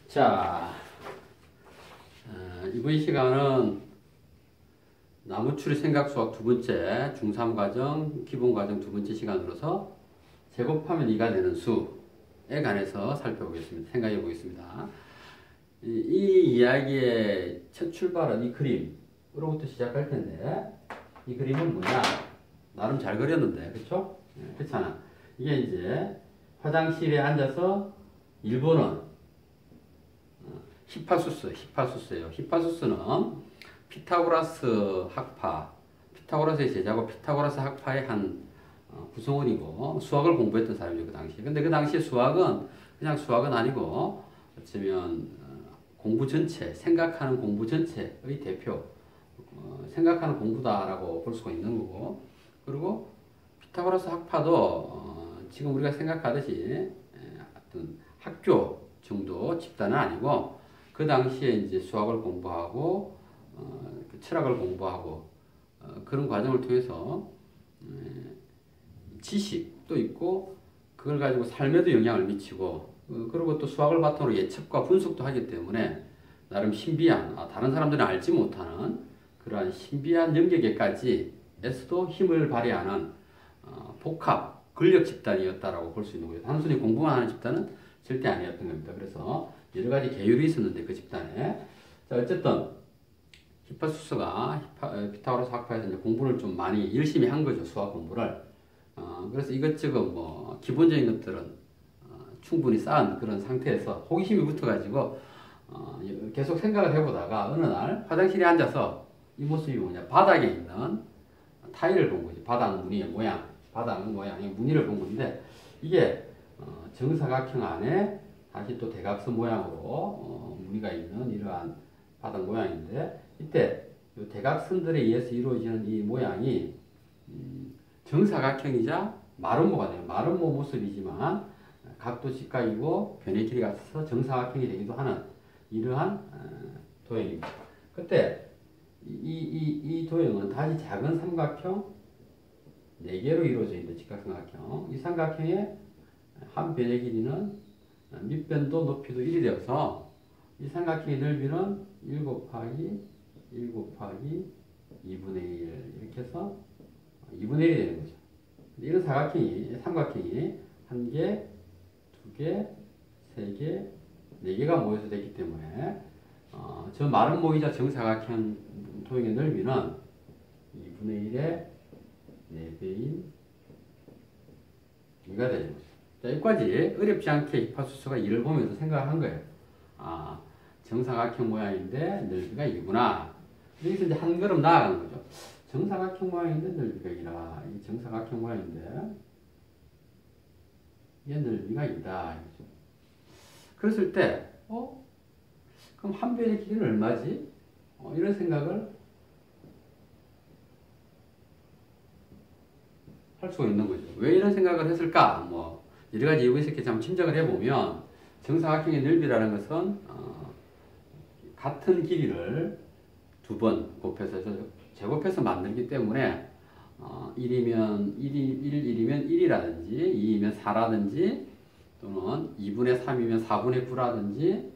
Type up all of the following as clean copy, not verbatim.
자, 이번 시간은 나무추리 생각수학 두 번째 중3과정 기본과정 두 번째 시간으로서 제곱하면 2가 되는 수에 관해서 살펴보겠습니다. 생각해 보겠습니다. 이 이야기의 첫 출발은 이 그림으로부터 시작할 텐데, 이 그림은 뭐냐? 나름 잘 그렸는데, 그쵸? 그렇잖아. 이게 이제 화장실에 앉아서 일본은 히파수스예요. 히파수스는 피타고라스 학파, 피타고라스의 제자고 피타고라스 학파의 한 구성원이고 수학을 공부했던 사람이죠, 그 당시에. 근데 그 당시에 수학은 그냥 수학은 아니고 어쩌면 공부 전체, 생각하는 공부 전체의 대표, 생각하는 공부다라고 볼 수가 있는 거고, 그리고 피타고라스 학파도 지금 우리가 생각하듯이 어떤 학교 정도 집단은 아니고 그 당시에 이제 수학을 공부하고 철학을 공부하고 그런 과정을 통해서 지식도 있고 그걸 가지고 삶에도 영향을 미치고 그리고 또 수학을 바탕으로 예측과 분석도 하기 때문에 나름 신비한 다른 사람들은 알지 못하는 그러한 신비한 영역에까지에서도 힘을 발휘하는 복합 권력 집단이었다라고 볼 수 있는 거예요. 단순히 공부만 하는 집단은 절대 아니었던 겁니다. 그래서 여러 가지 계율이 있었는데 그 집단에 자 어쨌든 히파수스가 피타고라스 학파에서 이제 공부를 좀 많이 열심히 한 거죠. 수학 공부를. 그래서 이것저것 뭐 기본적인 것들은 충분히 쌓은 그런 상태에서 호기심이 붙어가지고 계속 생각을 해보다가 어느 날 화장실에 앉아서 이 모습이 뭐냐, 바닥에 있는 타일을 본 거지. 바닥 무늬의 모양, 바닥 모양의 무늬를 본 건데 이게 정사각형 안에 다시 또 대각선 모양으로 무늬가 있는 이러한 바닥 모양인데 이때 이 대각선들에 의해서 이루어지는 이 모양이 정사각형이자 마름모가 돼요. 마름모 모습이지만 각도 직각이고 변의 길이가 있어서 정사각형이 되기도 하는 이러한 도형입니다. 그때 이 도형은 다시 작은 삼각형 4개로 이루어져 있는 직각삼각형, 이 삼각형의 한 변의 길이는 밑변도 높이도 1이 되어서 이 삼각형의 넓이는 1 곱하기 1 곱하기 2분의 1 이렇게 해서 2분의 1이 되는 거죠. 이런 삼각형이 1개, 2개, 3개, 4개가 모여서 됐기 때문에 저 마름모이자 정사각형 도형의 넓이는 2분의 1의 4배인 2가 되는 거죠. 자, 여기까지 어렵지 않게 히파수스가 이를 보면서 생각을 한 거예요. 정사각형 모양인데 넓이가 2구나. 여기서 이제 한 걸음 나아가는 거죠. 정사각형 모양인데 넓이가 2라. 이 정사각형 모양인데 얘 넓이가 2다. 그랬을 때, 그럼 한 변의 길이는 얼마지? 이런 생각을 할 수가 있는 거죠. 왜 이런 생각을 했을까? 뭐 여러 가지 이유가 있었겠지. 한번 짐작을 해보면 정사각형의 넓이라는 것은 같은 길이를 두 번 곱해서 제곱해서 만들기 때문에 1이면 1이라든지 2이면 4라든지 또는 2분의 3이면 4분의 9라든지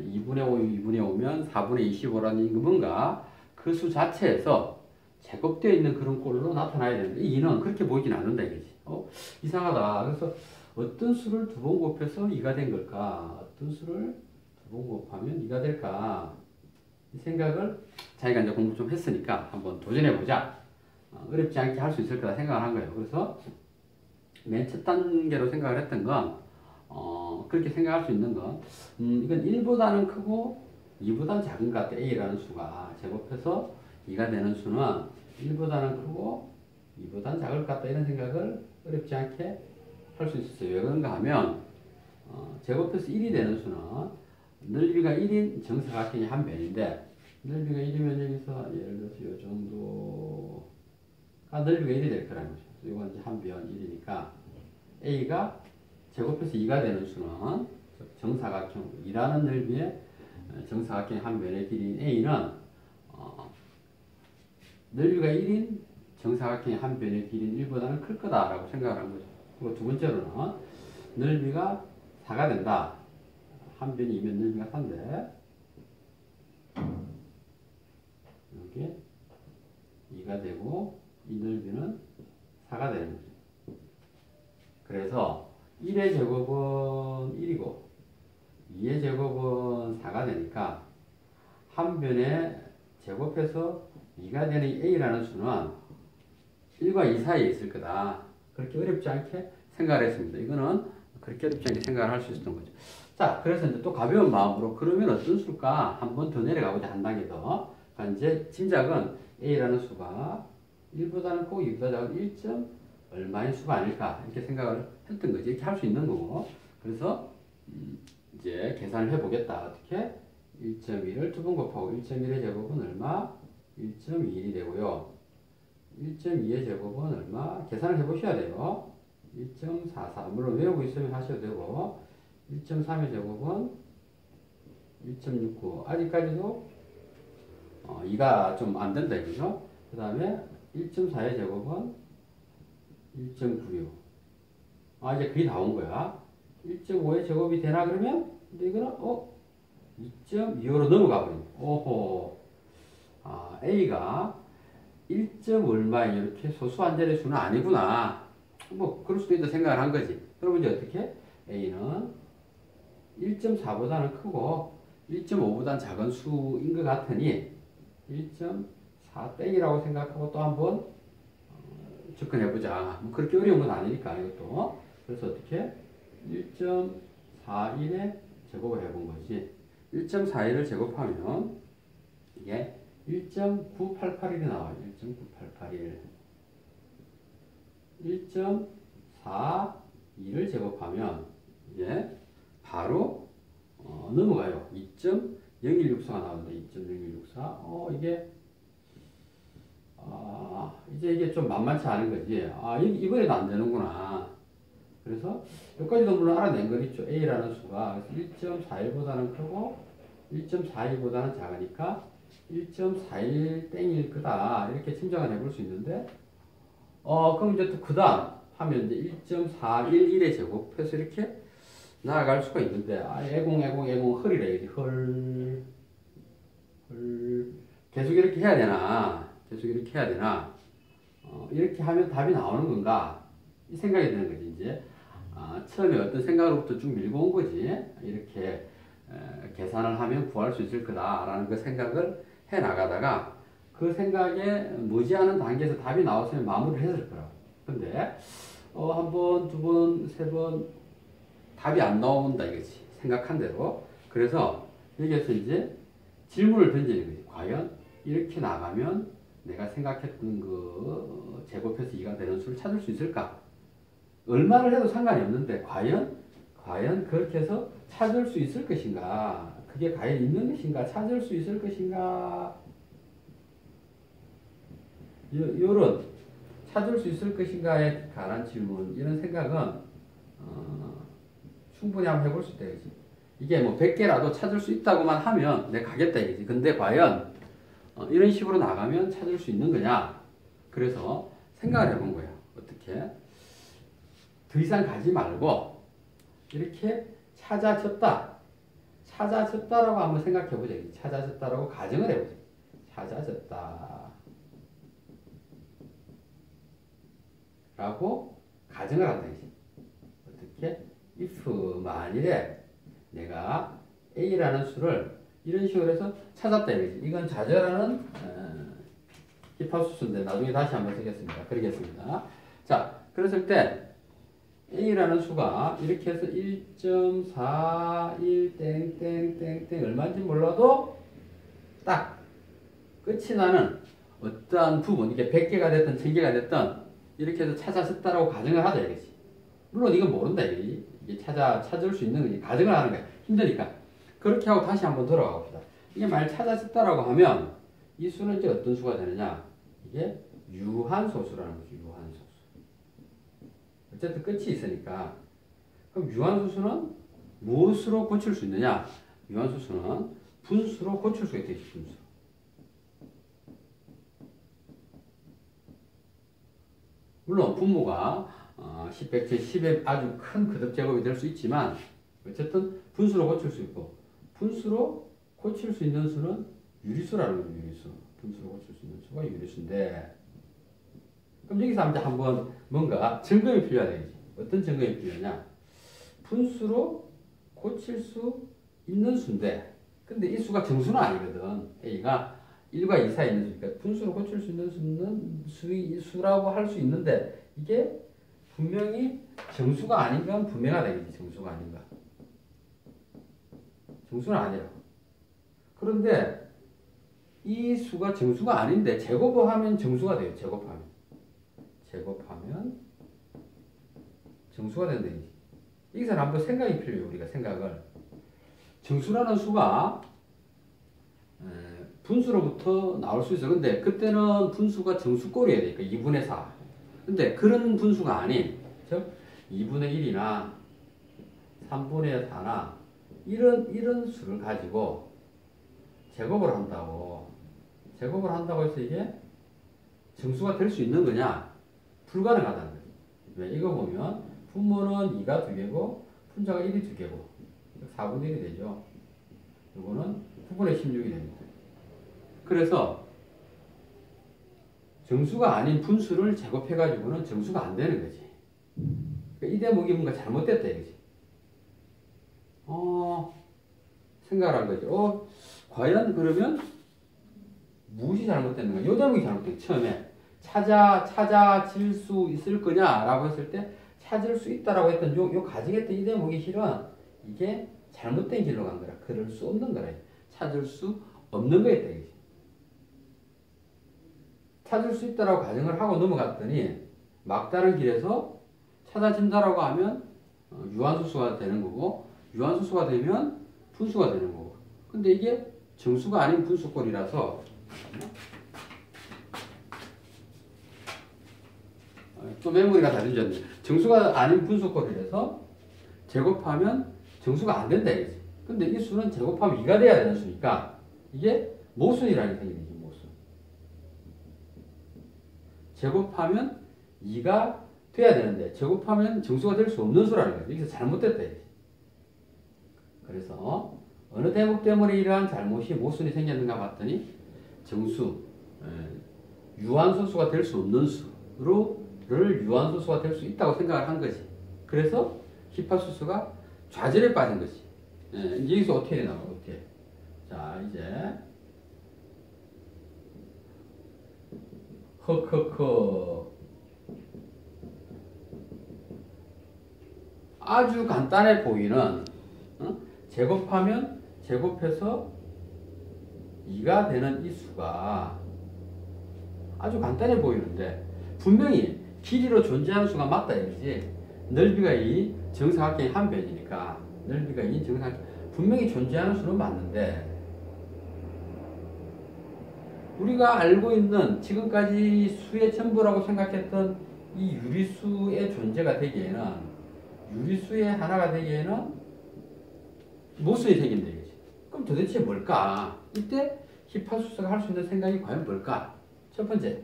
2분의 5, 2분의 5면 4분의 25라든지 뭔가 그 수 자체에서 제곱되어 있는 그런 꼴로 나타나야 되는데 이 2는 그렇게 보이진 않는다 이거지. 이상하다. 그래서 어떤 수를 두 번 곱해서 2가 된 걸까? 어떤 수를 두 번 곱하면 2가 될까? 이 생각을 자기가 이제 공부 좀 했으니까 한번 도전해보자. 어렵지 않게 할 수 있을 거다 생각을 한 거예요. 그래서 맨 첫 단계로 생각을 했던 건 그렇게 생각할 수 있는 건 이건 1보다는 크고 2보다는 작은 것 같아. A라는 수가 제곱해서 2가 되는 수는 1보다는 크고 2보다는 작을 것 같다. 이런 생각을 어렵지 않게 할 수 있었어요. 왜 그런가 하면 제곱해서 1이 되는 수는 넓이가 1인 정사각형이 한 변인데 넓이가 1이면 여기서 예를 들어서 이 정도가 넓이가 1이 될 거라는 거죠. 이건 이제 한 변 1이니까 A가 제곱해서 2가 되는 수는 정사각형 2라는 넓이의 정사각형 한 변의 길이인 A는 넓이가 1인 정사각형의 한 변의 길이인 1보다는 클 거다라고 생각을 한 거죠. 그리고 두 번째로는 넓이가 4가 된다. 한 변이 2면 넓이가 4인데 여기 2가 되고 이 넓이는 4가 되는 거죠. 그래서 1의 제곱은 1이고 2의 제곱은 4가 되니까 한 변에 제곱해서 2가 되는 a라는 수는 1과 2 사이에 있을 거다. 그렇게 어렵지 않게 생각을 했습니다. 이거는 그렇게 어렵지 않게 생각을 할 수 있었던 거죠. 자, 그래서 이제 또 가벼운 마음으로 그러면 어떤 수일까? 한 번 더 내려가보자. 한 단계 더. 그러니까 이제 짐작은 a라는 수가 1보다는 크고 2보다 작은 1. 얼마의 수가 아닐까? 이렇게 생각을 했던 거지. 이렇게 할 수 있는 거고. 그래서 이제 계산을 해보겠다. 어떻게? 1.1을 두 번 곱하고 1.1의 제곱은 얼마? 1.21이 되고요. 1.2의 제곱은 얼마? 계산을 해보셔야 돼요. 1.44. 물론 외우고 있으면 하셔도 되고 1.3의 제곱은 1.69. 아직까지도 2가 좀 안 된다 이거죠. 그 다음에 1.4의 제곱은 1.96. 이제 그게 다 온 거야. 1.5의 제곱이 되나 그러면? 근데 이거는 2.25로 넘어가 버린. 오호. A가 1. 얼마 이렇게 소수한 자리 수는 아니구나. 뭐 그럴 수도 있다 생각을 한 거지. 그러면 이제 어떻게? A는 1.4보다는 크고 1.5보다는 작은 수인 것 같으니 1.4 땡이라고 생각하고 또 한번 접근해보자. 뭐 그렇게 어려운 건 아니니까 이것도. 그래서 어떻게? 1.41에 제곱을 해본 거지. 1.41을 제곱하면 이게 1.988일이 나와요. 1.988일. 1.42를 제곱하면 이게 바로 넘어가요. 2.0164가 나온다. 2.0164. 이게 이제 이게 좀 만만치 않은 거지. 이번에도 안 되는구나. 그래서 여기까지도 물론 알아낸 건 있죠. A라는 수가 1.41보다는 크고 1.42보다는 작으니까 1.41 땡일 거다. 이렇게 짐작을 해볼 수 있는데, 그럼 이제 또 그 다음 하면 이제 1.411의 제곱해서 이렇게 나아갈 수가 있는데, 애공, 헐이래. 헐. 계속 이렇게 해야 되나? 이렇게 하면 답이 나오는 건가? 이 생각이 드는 거지, 이제. 처음에 어떤 생각으로부터 쭉 밀고 온 거지. 이렇게 계산을 하면 구할 수 있을 거다라는 그 생각을 해 나가다가 그 생각에 머지않은 단계에서 답이 나왔으면 마무리를 했을 거라고. 근데 한 번, 두 번, 세 번 답이 안 나온다 이거지. 생각한 대로. 그래서 여기에서 이제 질문을 던지는 거지. 과연 이렇게 나가면 내가 생각했던 그 제곱해서 2가 되는 수를 찾을 수 있을까? 얼마를 해도 상관이 없는데 과연 그렇게 해서 찾을 수 있을 것인가? 그게 과연 있는 것인가? 찾을 수 있을 것인가? 요런 찾을 수 있을 것인가에 관한 질문, 이런 생각은 충분히 한번 해볼 수 있다 이거지. 이게 뭐 100개라도 찾을 수 있다고만 하면 내가 가겠다 이거지. 근데 과연 이런 식으로 나가면 찾을 수 있는 거냐? 그래서 생각을 해본 거야. 어떻게? 더 이상 가지 말고 이렇게 찾아졌다라고 한번 생각해 보자. 찾아졌다라고 가정을 해보자. 찾아졌다 라고 가정을 한다. 어떻게? if 만일에 내가 a라는 수를 이런 식으로 해서 찾았다. 이건 좌절하는 기파수수인데 나중에 다시 한번 쓰겠습니다. 그리겠습니다. 자, 그랬을 때 A라는 수가 이렇게 해서 1.41 땡땡땡땡 얼마인지 몰라도 딱 끝이 나는 어떠한 부분, 이게 100개가 됐든 1000개가 됐든 이렇게 해서 찾아졌다라고 가정을 하자 이거지. 물론 이건 모른다 이게 찾을 수 있는 거지. 가정을 하는 거야. 힘드니까. 그렇게 하고 다시 한번 돌아가 봅시다. 이게 만약 찾아졌다라고 하면 이 수는 이제 어떤 수가 되느냐? 이게 유한소수라는 거죠. 유한소수. 어쨌든 끝이 있으니까. 그럼 유한소수는 무엇으로 고칠 수 있느냐? 유한소수는 분수로 고칠 수가 있겠지. 분수. 물론 분모가 10, 100, 10의 아주 큰 거듭 제곱이 될 수 있지만 어쨌든 분수로 고칠 수 있고 분수로 고칠 수 있는 수는 유리수라는 거예요. 유리수. 분수로 고칠 수 있는 수가 유리수인데 그럼 여기서 이제 한번 뭔가 증거가 필요하다지. 어떤 증거가 필요하냐? 분수로 고칠 수 있는 수인데 근데 이 수가 정수는 아니거든. A가 1과 2 사이에 있는 수니까 분수로 고칠 수 있는 수는 수라고 할 수 있는데 이게 분명히 정수가 아닌 건 분명하다. 정수가 아닌가. 정수는 아니야. 그런데 이 수가 정수가 아닌데 제곱을 하면 정수가 돼요. 제곱하면 정수가 된다. 여기서 한번 생각이 필요해요. 우리가 생각을. 정수라는 수가 분수로부터 나올 수 있어. 근데 그때는 분수가 정수꼴이어야 되니까 2분의 4. 근데 그런 분수가 아닌 즉 2분의 1이나 3분의 4나 이런 수를 가지고 제곱을 한다고 해서 이게 정수가 될 수 있는 거냐? 불가능하다는 거지. 왜? 이거 보면 분모는 2가 2개고 분자가 1이 2개고 4분의 1이 되죠. 이거는 9분의 16이 됩니다. 그래서 정수가 아닌 분수를 제곱해가지고는 정수가 안 되는 거지. 그러니까 이 대목이 뭔가 잘못됐다 이거지. 생각을 한 거죠. 과연 그러면 무엇이 잘못됐는가? 이 대목이 잘못된 처음에 찾아질 수 있을 거냐라고 했을 때 찾을 수 있다라고 했던 요 가정했던 이 대목이 실은 이게 잘못된 길로 간 거라. 그럴 수 없는 거라. 찾을 수 없는 거였다 이거지. 찾을 수 있다라고 가정을 하고 넘어갔더니 막다른 길에서 찾아진다라고 하면 유한수수가 되는 거고 유한수수가 되면 분수가 되는 거고 근데 이게 정수가 아닌 분수꼴이라서 또 메모리가 다 늦었네. 정수가 아닌 분수꼴이라서 제곱하면 정수가 안 된다 이거지. 근데 이 수는 제곱하면 2가 돼야 되는 수니까 이게 모순이라는 생각이 되지. 모순. 제곱하면 2가 돼야 되는데 제곱하면 정수가 될 수 없는 수라는 거예요. 여기서 잘못됐다 이거지. 그래서 어느 대목 때문에 이러한 잘못이 모순이 생겼는가 봤더니 정수, 유한소수가 될 수 없는 수를 유한소수가 될 수 있다고 생각을 한 거지. 그래서 히파수수가 좌절에 빠진 거지. 이제 여기서 어떻게 되나 봐. 어떻게. 자 이제 아주 간단해 보이는 제곱하면 제곱해서 2가 되는 이 수가 아주 간단해 보이는데 분명히 길이로 존재하는 수가 맞다 이거지. 넓이가 이 정사각형의 한 변이니까 넓이가 이 정사각형 분명히 존재하는 수는 맞는데 우리가 알고 있는 지금까지 수의 전부라고 생각했던 이 유리수의 존재가 되기에는 유리수의 하나가 되기에는 모순이 생긴다 이거지. 그럼 도대체 뭘까? 이때 히파수스가 할 수 있는 생각이 과연 뭘까? 첫 번째,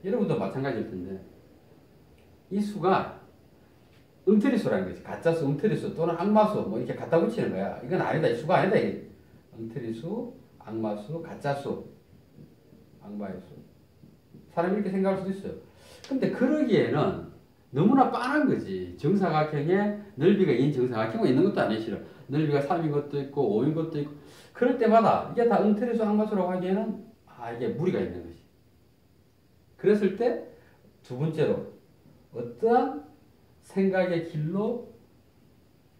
여러분도 마찬가지일 텐데 이 수가 엉터리수라는 거지. 가짜수, 엉터리수 또는 악마수 뭐 이렇게 갖다 붙이는 거야. 이건 아니다. 이 수가 아니다. 이게. 엉터리수, 악마수, 가짜수, 악마의 수. 사람이 이렇게 생각할 수도 있어요. 근데 그러기에는 너무나 빤한 거지. 정사각형에 넓이가 2인 정사각형이 있는 것도 아니야, 실은. 넓이가 3인 것도 있고 5인 것도 있고 그럴 때마다 이게 다 엉터리수, 악마수라고 하기에는 이게 무리가 있는 거지. 그랬을 때 두 번째로 어떠한 생각의 길로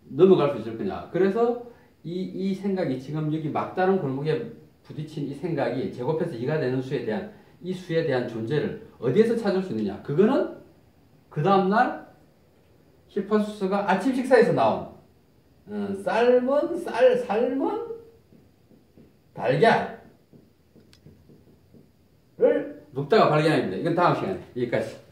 넘어갈 수 있을 거냐. 그래서 이 생각이 지금 여기 막다른 골목에 부딪힌 이 생각이 제곱해서 2가 되는 수에 대한 이 수에 대한 존재를 어디에서 찾을 수 있느냐. 그거는 그 다음날 히파수스가 아침 식사에서 나온 삶은 달걀을 눕다가 발견합니다. 이건 다음 시간에 여기까지.